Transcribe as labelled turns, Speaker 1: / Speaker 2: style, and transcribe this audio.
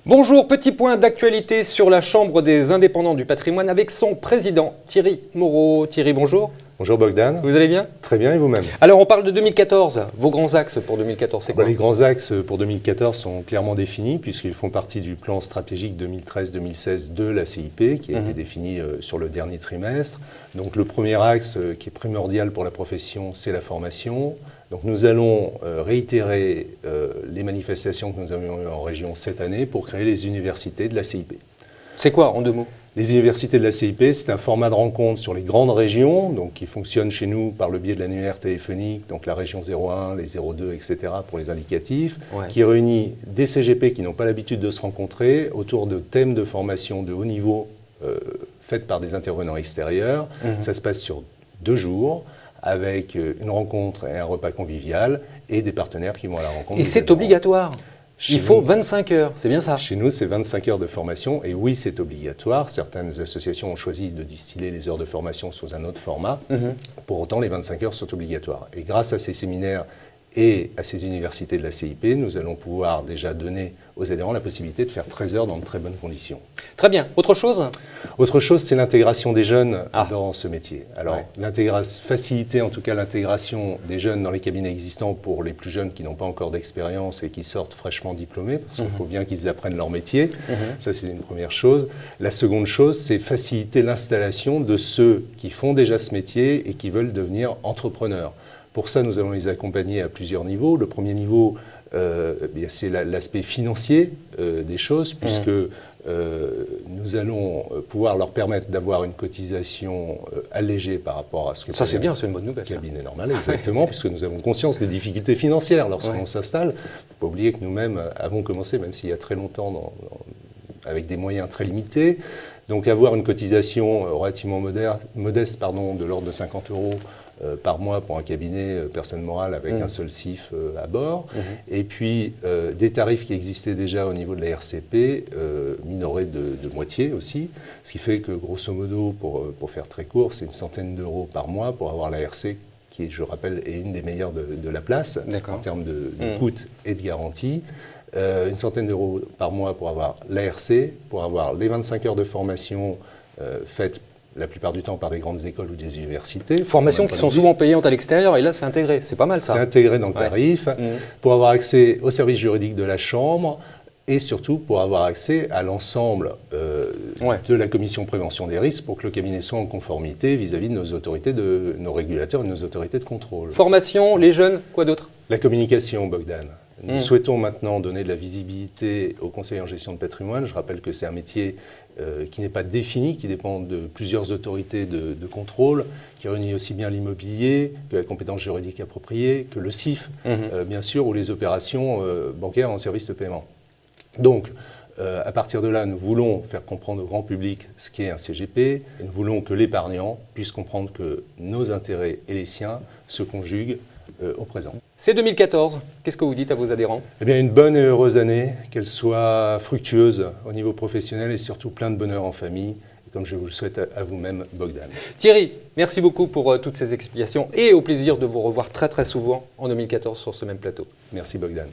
Speaker 1: Bonjour, petit point d'actualité sur la Chambre des indépendants du patrimoine avec son président Thierry Moreau. Thierry, bonjour.
Speaker 2: Bonjour Bogdan.
Speaker 1: Vous allez bien?
Speaker 2: Très bien, et vous-même?
Speaker 1: Alors on parle de 2014. Vos grands axes pour 2014, c'est quoi?
Speaker 2: Les grands axes pour 2014 sont clairement définis puisqu'ils font partie du plan stratégique 2013-2016 de la CIP qui a été défini sur le dernier trimestre. Donc le premier axe qui est primordial pour la profession, c'est la formation. Donc nous allons réitérer les manifestations que nous avons eues en région cette année pour créer les universités de la CIP.
Speaker 1: C'est quoi en deux mots?
Speaker 2: Les universités de la CIP, c'est un format de rencontre sur les grandes régions, donc qui fonctionne chez nous par le biais de l'annuaire téléphonique, donc la région 01, les 02, etc. pour les indicatifs, qui réunit des CGP qui n'ont pas l'habitude de se rencontrer autour de thèmes de formation de haut niveau faits par des intervenants extérieurs. Ça se passe sur 2 jours, avec une rencontre et un repas convivial et des partenaires qui vont à la rencontre.
Speaker 1: Et c'est obligatoire? Il faut 25 heures, c'est bien ça?
Speaker 2: Chez nous, c'est 25 heures de formation et oui, c'est obligatoire. Certaines associations ont choisi de distiller les heures de formation sous un autre format. Pour autant, les 25 heures sont obligatoires. Et grâce à ces séminaires et à ces universités de la CIP, nous allons pouvoir déjà donner aux adhérents la possibilité de faire 13 heures dans de très bonnes conditions.
Speaker 1: Très bien. Autre chose?
Speaker 2: Autre chose, c'est l'intégration des jeunes dans ce métier. Alors, faciliter en tout cas l'intégration des jeunes dans les cabinets existants pour les plus jeunes qui n'ont pas encore d'expérience et qui sortent fraîchement diplômés, parce qu'il faut bien qu'ils apprennent leur métier. Ça, c'est une première chose. La seconde chose, c'est faciliter l'installation de ceux qui font déjà ce métier et qui veulent devenir entrepreneurs. Pour ça, nous allons les accompagner à plusieurs niveaux. Le premier niveau, c'est l'aspect financier des choses, puisque nous allons pouvoir leur permettre d'avoir une cotisation allégée par rapport à ce que
Speaker 1: ça c'est bien, c'est une bonne nouvelle.
Speaker 2: Cabinet normal, exactement, puisque nous avons conscience des difficultés financières lorsqu'on s'installe. Il ne faut pas oublier que nous-mêmes avons commencé, même s'il y a très longtemps, avec des moyens très limités. Donc avoir une cotisation relativement modeste de l'ordre de 50 € par mois pour un cabinet personne morale avec un seul CIF à bord. Et puis des tarifs qui existaient déjà au niveau de la RCP, minorés de moitié aussi. Ce qui fait que grosso modo, pour faire très court, c'est une centaine d'euros par mois pour avoir la RC qui, je rappelle, est une des meilleures de la place en termes de coût et de garantie. Une centaine d'euros par mois pour avoir l'ARC, pour avoir les 25 heures de formation faites la plupart du temps par des grandes écoles ou des universités.
Speaker 1: Formations qui sont souvent payantes à l'extérieur et là c'est intégré, c'est pas mal ça.
Speaker 2: C'est intégré dans le tarif, pour avoir accès au service juridique de la Chambre et surtout pour avoir accès à l'ensemble de la commission prévention des risques pour que le cabinet soit en conformité vis-à-vis de nos autorités, de nos régulateurs et de nos autorités de contrôle.
Speaker 1: Formation, les jeunes, quoi d'autre?
Speaker 2: La communication, Bogdan. Nous souhaitons maintenant donner de la visibilité aux conseillers en gestion de patrimoine. Je rappelle que c'est un métier qui n'est pas défini, qui dépend de plusieurs autorités de contrôle, qui réunit aussi bien l'immobilier, que la compétence juridique appropriée, que le CIF, bien sûr, ou les opérations bancaires en service de paiement. Donc, à partir de là, nous voulons faire comprendre au grand public ce qu'est un CGP, et nous voulons que l'épargnant puisse comprendre que nos intérêts et les siens se conjuguent au présent.
Speaker 1: C'est 2014. Qu'est-ce que vous dites à vos adhérents?
Speaker 2: Eh bien, une bonne et heureuse année, qu'elle soit fructueuse au niveau professionnel et surtout plein de bonheur en famille, comme je vous le souhaite à vous-même, Bogdan.
Speaker 1: Thierry, merci beaucoup pour toutes ces explications et au plaisir de vous revoir très très souvent en 2014 sur ce même plateau.
Speaker 2: Merci Bogdan.